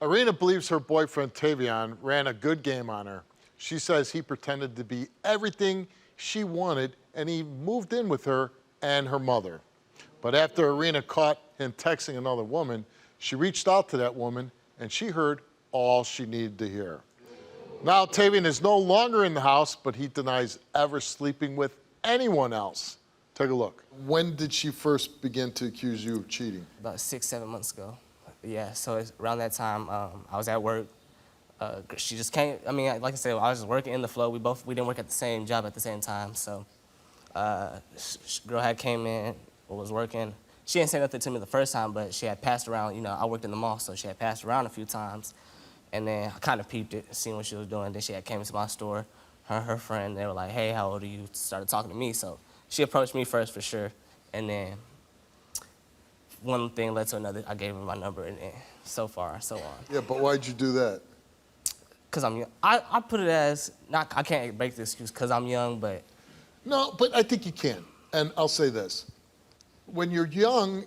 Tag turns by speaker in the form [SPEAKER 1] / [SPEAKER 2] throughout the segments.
[SPEAKER 1] Arena believes her boyfriend, Tavion, ran a good game on her. She says he pretended to be everything she wanted, and he moved in with her and her mother. But after Arena caught him texting another woman, she reached out to that woman, and she heard all she needed to hear. Now, Tavion is no longer in the house, but he denies ever sleeping with anyone else. Take a look. When did she first begin to accuse you of cheating?
[SPEAKER 2] About 6, 7 months ago. Yeah, so it's around that time, I was at work. She just came, I mean, like I said, I was just working in the flow. We didn't work at the same job at the same time, so girl had came in, was working. She didn't say nothing to me the first time, but she had passed around, you know, I worked in the mall, so she had passed around a few times. And then I kind of peeped it, seen what she was doing. Then she had came into my store, her and her friend, they were like, hey, how old are you? Started talking to me, so she approached me first for sure. And then one thing led to another. I gave her my number, and then so far, so on.
[SPEAKER 1] Yeah, but why'd you do that?
[SPEAKER 2] Because I'm young. I put it as, not, I can't break the excuse because I'm young, but.
[SPEAKER 1] No, but I think you can. And I'll say this. When you're young,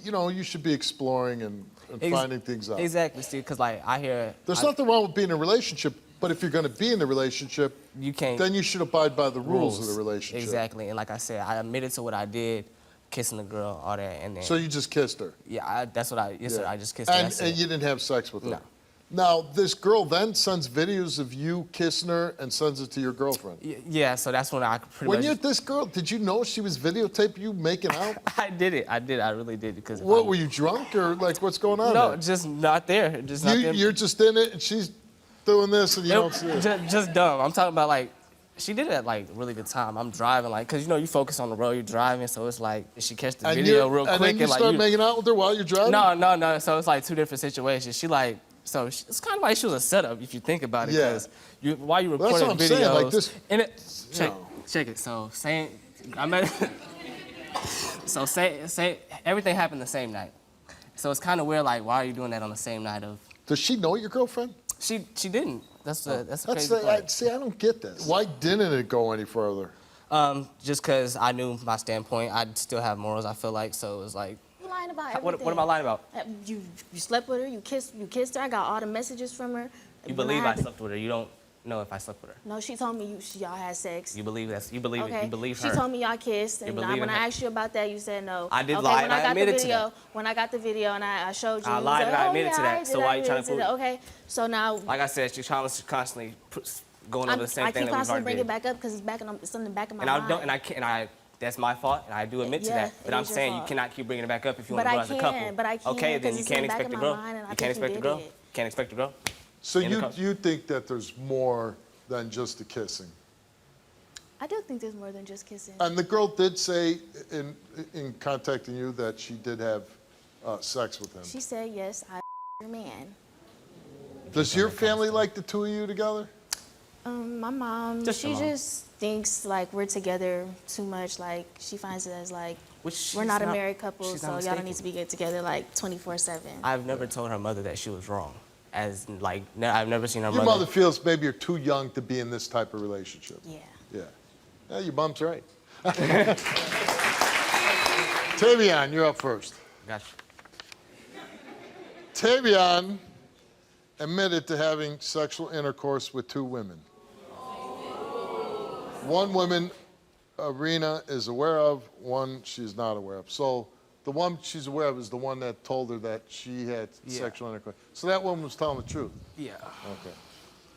[SPEAKER 1] you know, you should be exploring and finding things out.
[SPEAKER 2] Exactly, Steve, because like I hear.
[SPEAKER 1] There's nothing wrong with being in a relationship, but if you're going to be in the relationship,
[SPEAKER 2] you can't.
[SPEAKER 1] Then you should abide by the rules of the relationship.
[SPEAKER 2] Exactly, and like I said, I admitted to what I did, kissing the girl, all that, and then.
[SPEAKER 1] So you just kissed her?
[SPEAKER 2] Yeah, that's what yes, sir, I just kissed her.
[SPEAKER 1] And you didn't have sex with her?
[SPEAKER 2] No.
[SPEAKER 1] Now, this girl then sends videos of you kissing her and sends it to your girlfriend?
[SPEAKER 2] Yeah, so that's when I pretty much...
[SPEAKER 1] When this girl, did you know she was videotaping you making out?
[SPEAKER 2] I did. I really did. Because
[SPEAKER 1] what, were you drunk or like what's going on
[SPEAKER 2] No,
[SPEAKER 1] there?
[SPEAKER 2] just not there. Just not there.
[SPEAKER 1] You're just in it and she's doing this and you don't see it?
[SPEAKER 2] Just dumb. I'm talking about like, she did it at like really good time. I'm driving like, cause you know you focus on the road, you're driving, so it's like she catch the video real quick.
[SPEAKER 1] And then you start making out with her while you're driving?
[SPEAKER 2] No. So it's like two different situations. She like, so it's kind of like she was a setup if you think about it.
[SPEAKER 1] Yeah.
[SPEAKER 2] Because while you recording
[SPEAKER 1] that's what I'm
[SPEAKER 2] videos,
[SPEAKER 1] saying, like this,
[SPEAKER 2] and check it. So I met. So say everything happened the same night. So it's kind of weird. Like, why are you doing that on the same night of?
[SPEAKER 1] Does she know your girlfriend?
[SPEAKER 2] She didn't. That's the crazy part.
[SPEAKER 1] See, I don't get this. Why didn't it go any further?
[SPEAKER 2] Just because I knew my standpoint. I still have morals, I feel like, so it was like.
[SPEAKER 3] You're lying about everything.
[SPEAKER 2] What am I lying about?
[SPEAKER 3] You slept with her, you kissed her, I got all the messages from her.
[SPEAKER 2] You believe I slept with her, you don't know if I slept with her.
[SPEAKER 3] No, she told me y'all had sex.
[SPEAKER 2] You believe that, you believe it, you believe her.
[SPEAKER 3] She told me y'all kissed, and when I asked you about that, you said no.
[SPEAKER 2] I did lie, and I admitted to that.
[SPEAKER 3] When I got the video and I showed you,
[SPEAKER 2] I lied and I admitted to that, so why are you trying to prove it?
[SPEAKER 3] Okay, so now.
[SPEAKER 2] Like I said, she's constantly going over the same thing that we've already did.
[SPEAKER 3] I keep constantly bringing it back up because it's in the back of my mind.
[SPEAKER 2] That's my fault, and I do admit to that. But I'm saying you cannot keep bringing it back up if you want to go as a couple.
[SPEAKER 3] But I can.
[SPEAKER 2] Okay, then you can't expect to grow. You can't expect to grow. Can't expect to grow.
[SPEAKER 1] So you think that there's more than just the kissing?
[SPEAKER 3] I do think there's more than just kissing.
[SPEAKER 1] And the girl did say in contacting you that she did have sex with him.
[SPEAKER 3] She said yes, I your man.
[SPEAKER 1] Does your family like the two of you together?
[SPEAKER 3] My mom, she just thinks like we're together too much. Like she finds it as like we're not a married couple, so y'all don't need to be get together like 24/7.
[SPEAKER 2] I've never told her mother that she was wrong. As like, I've never seen her
[SPEAKER 1] mother. Your mother feels maybe you're too young to be in this type of relationship.
[SPEAKER 3] Yeah.
[SPEAKER 1] Yeah. Yeah, your mom's right. Tavion, you're up first.
[SPEAKER 2] Gotcha.
[SPEAKER 1] Tavion admitted to having sexual intercourse with 2 women. One woman Arena is aware of, one she's not aware of. So the one she's aware of is the one that told her that she had sexual intercourse. So that woman was telling the truth?
[SPEAKER 2] Yeah.
[SPEAKER 1] Okay.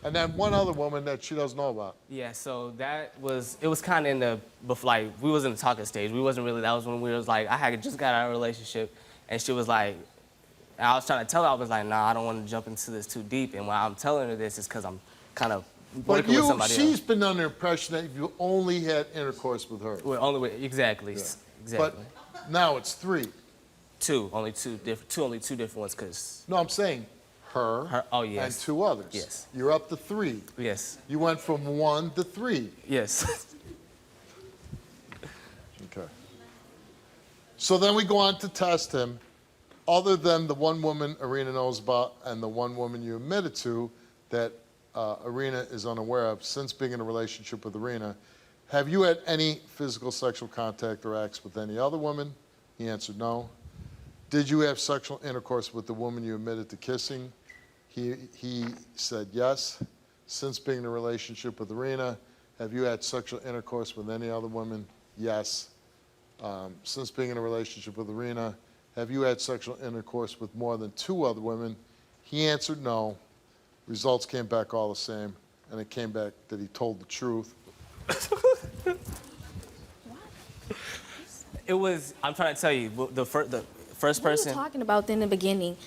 [SPEAKER 1] And then one other woman that she doesn't know about?
[SPEAKER 2] Yeah, so it was kind of in the, like, we was in the talking stage. We wasn't really, that was when we was like, I had just got out of a relationship, and she was like, and I was trying to tell her, I was like, nah, I don't want to jump into this too deep, and why I'm telling her this is because I'm kind of working with somebody else.
[SPEAKER 1] She's been under the impression that you only had intercourse with her.
[SPEAKER 2] Well, only with, exactly.
[SPEAKER 1] But now it's 3.
[SPEAKER 2] Only two different ones, because...
[SPEAKER 1] No, I'm saying her
[SPEAKER 2] oh, yes.
[SPEAKER 1] and 2 others.
[SPEAKER 2] Yes.
[SPEAKER 1] You're up to 3.
[SPEAKER 2] Yes.
[SPEAKER 1] You went from 1 to 3.
[SPEAKER 2] Yes.
[SPEAKER 1] Okay. So then we go on to test him. Other than the one woman Arena knows about and the one woman you admitted to that Arena is unaware of, since being in a relationship with Arena, have you had any physical sexual contact or acts with any other woman? He answered no. Did you have sexual intercourse with the woman you admitted to kissing? He said yes. Since being in a relationship with Arena, have you had sexual intercourse with any other women? Yes. Since being in a relationship with Arena, have you had sexual intercourse with more than 2 other women? He answered no. Results came back all the same, and it came back that he told the truth.
[SPEAKER 2] It was, I'm trying to tell you, the first person.
[SPEAKER 3] We were talking about in the beginning.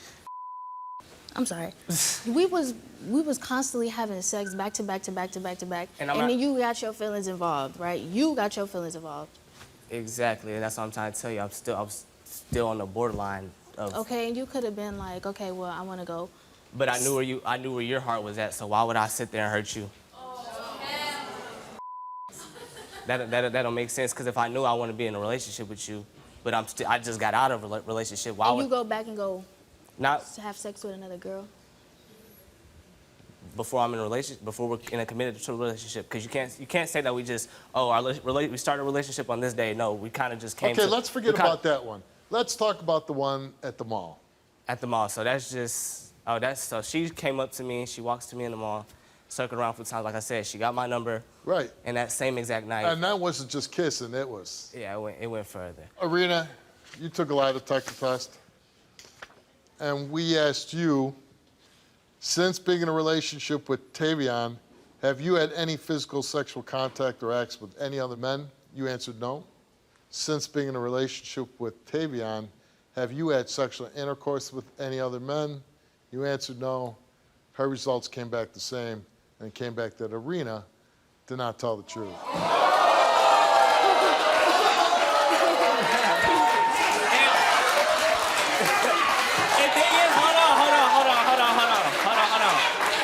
[SPEAKER 3] I'm sorry. we was constantly having sex back to back to back to back to back. And then you got your feelings involved, right? You got your feelings involved.
[SPEAKER 2] Exactly, and that's what I'm trying to tell you. I was still on the borderline of. Okay,
[SPEAKER 3] and you could have been like, okay, well, I want to go.
[SPEAKER 2] But I knew where your heart was at. So why would I sit there and hurt you? That don't make sense. Because if I knew I want to be in a relationship with you, but I just got out of a relationship. Why
[SPEAKER 3] and
[SPEAKER 2] would
[SPEAKER 3] you go back and go
[SPEAKER 2] not
[SPEAKER 3] to have sex with another girl?
[SPEAKER 2] Before I'm in a relationship, before we're in a committed relationship, because you can't say that we just we started a relationship on this day. No, we kind of just came.
[SPEAKER 1] Okay, let's forget about that one. Let's talk about the one at the mall.
[SPEAKER 2] At the mall. So that's just so she came up to me. She walks to me in the mall, circled around for times. Like I said, she got my number.
[SPEAKER 1] Right.
[SPEAKER 2] And that same exact night.
[SPEAKER 1] And that wasn't just kissing. It was.
[SPEAKER 2] Yeah, it went further.
[SPEAKER 1] Arena, you took a lie detector test, and we asked you. Since being in a relationship with Tavion, have you had any physical sexual contact or acts with any other men? You answered no. Since being in a relationship with Tavion, have you had sexual intercourse with any other men? You answered no. Her results came back the same, and it came back that Arena did not tell the truth.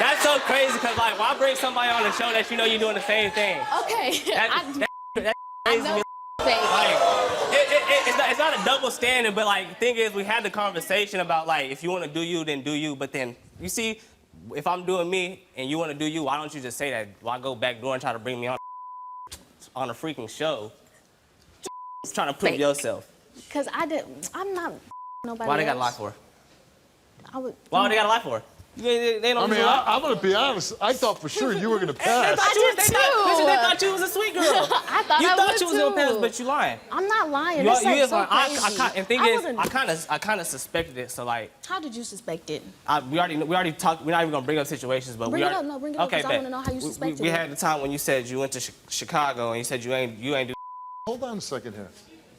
[SPEAKER 2] That's so crazy, because, like, why bring somebody on the show that you know you're doing the same thing?
[SPEAKER 3] Okay.
[SPEAKER 2] That crazy. Like, it's not a double standard, but, like, the thing is, we had the conversation about, like, if you want to do you, then do you. But then, you see, if I'm doing me and you want to do you, why don't you just say that? Why go back door and try to bring me on a freaking show? Just trying to prove yourself.
[SPEAKER 3] Because I'm not nobody
[SPEAKER 2] Why
[SPEAKER 3] else.
[SPEAKER 2] they got a lie for?
[SPEAKER 3] Why
[SPEAKER 2] would they got a lie for? They don't
[SPEAKER 1] I'm going to be honest. I thought for sure you were going to pass.
[SPEAKER 2] They thought you was a sweet girl.
[SPEAKER 3] I thought
[SPEAKER 2] you
[SPEAKER 3] I
[SPEAKER 2] thought
[SPEAKER 3] would
[SPEAKER 2] you was going to pass,
[SPEAKER 3] too.
[SPEAKER 2] but you lying.
[SPEAKER 3] I'm not lying.
[SPEAKER 2] You
[SPEAKER 3] It's like
[SPEAKER 2] is
[SPEAKER 3] so
[SPEAKER 2] lying.
[SPEAKER 3] crazy.
[SPEAKER 2] And thing is, I kind of suspected it. So like.
[SPEAKER 3] How did you suspect it?
[SPEAKER 2] We already talked. We're not even gonna bring up situations, but
[SPEAKER 3] bring it up. No, bring it up.
[SPEAKER 2] Okay,
[SPEAKER 3] I want to know how you suspected it.
[SPEAKER 2] We had the time when you said you went to Chicago and you said you ain't do.
[SPEAKER 1] Hold on a second here.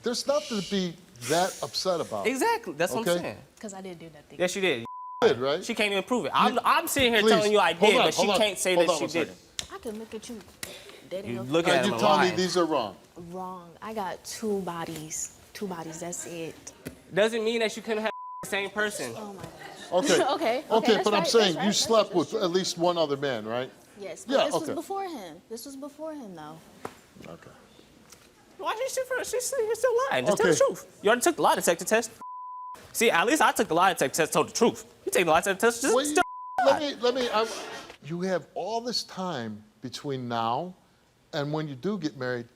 [SPEAKER 1] There's nothing to be that upset about.
[SPEAKER 2] Exactly. That's what I'm saying.
[SPEAKER 3] Because I didn't do nothing.
[SPEAKER 2] Yes, you did.
[SPEAKER 1] Did, right?
[SPEAKER 2] She can't even prove it. I'm sitting here
[SPEAKER 1] Please,
[SPEAKER 2] telling you I did, but she can't say that she
[SPEAKER 1] didn't.
[SPEAKER 2] didn't.
[SPEAKER 3] I can look at you.
[SPEAKER 2] You look at
[SPEAKER 1] you
[SPEAKER 2] them
[SPEAKER 1] tell me
[SPEAKER 2] lying.
[SPEAKER 1] these are wrong.
[SPEAKER 3] Wrong. I got 2 bodies. 2 bodies. That's it.
[SPEAKER 2] Doesn't mean that you couldn't have the same person.
[SPEAKER 3] Oh my gosh.
[SPEAKER 1] Okay.
[SPEAKER 3] okay.
[SPEAKER 1] But I'm saying you slept with at least one other man, right?
[SPEAKER 3] Yes. But this was before him. This was before him, though.
[SPEAKER 1] Okay.
[SPEAKER 2] Why she's still lying? Just tell the truth. You already took the lie detector test. See, at least I took the lie detector test, told the truth. You take the lie detector test, just
[SPEAKER 1] let me. You have all this time between now and when you do get married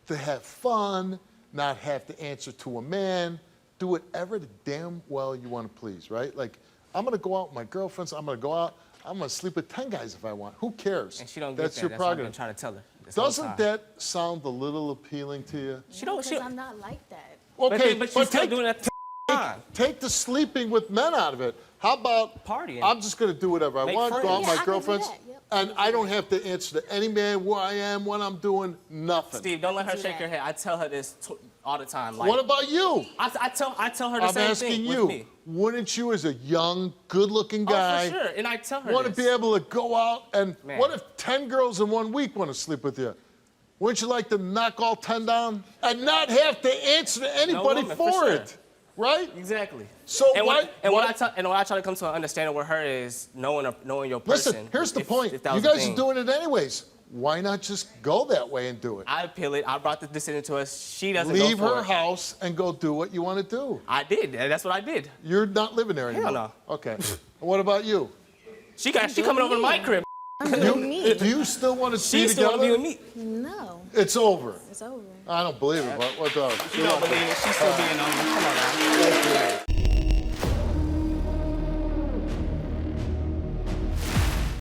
[SPEAKER 1] to have fun, not have to answer to a man, do whatever the damn well you want to please, right? Like, I'm gonna go out with my girlfriends. I'm gonna go out. I'm gonna sleep with 10 guys if I want. Who cares?
[SPEAKER 2] And she don't
[SPEAKER 1] That's
[SPEAKER 2] get
[SPEAKER 1] your
[SPEAKER 2] that. That's what I've
[SPEAKER 1] prerogative.
[SPEAKER 2] been trying to tell her.
[SPEAKER 1] Doesn't that sound a little appealing to you?
[SPEAKER 3] Because I'm not like that.
[SPEAKER 1] Okay,
[SPEAKER 2] but she's still doing it at the time.
[SPEAKER 1] Take the sleeping with men out of it. How about
[SPEAKER 2] partying?
[SPEAKER 1] I'm just going to do whatever I want, go out with my girlfriends, and I don't have to answer to any man where I am, what I'm doing, nothing.
[SPEAKER 2] Steve, don't let her shake her head. I tell her this all the time. Like,
[SPEAKER 1] what about you?
[SPEAKER 2] I tell her the same thing.
[SPEAKER 1] I'm asking you, wouldn't you as a young, good-looking guy
[SPEAKER 2] for sure. And I tell her
[SPEAKER 1] want to be able to go out and what if 10 girls in 1 week want to sleep with you? Wouldn't you like to knock all 10 down and not have to answer to anybody for it? Right?
[SPEAKER 2] Exactly.
[SPEAKER 1] So
[SPEAKER 2] what I try to come to an understanding with her is knowing your person.
[SPEAKER 1] Listen, here's the point. You guys are doing it anyways. Why not just go that way and do it?
[SPEAKER 2] I appeal it. I brought this decision to us. She doesn't
[SPEAKER 1] leave
[SPEAKER 2] go for
[SPEAKER 1] her house and go do what you want to do.
[SPEAKER 2] I did. That's what I did.
[SPEAKER 1] You're not living there anymore.
[SPEAKER 2] Hell no.
[SPEAKER 1] Okay. What about you?
[SPEAKER 2] She coming over to my crib.
[SPEAKER 1] Do you still want to be together?
[SPEAKER 2] She still want to be with me.
[SPEAKER 3] No.
[SPEAKER 1] It's over.
[SPEAKER 3] It's over.
[SPEAKER 1] I don't believe it, but what the?
[SPEAKER 2] You don't believe it. She's still being on me. Come on now.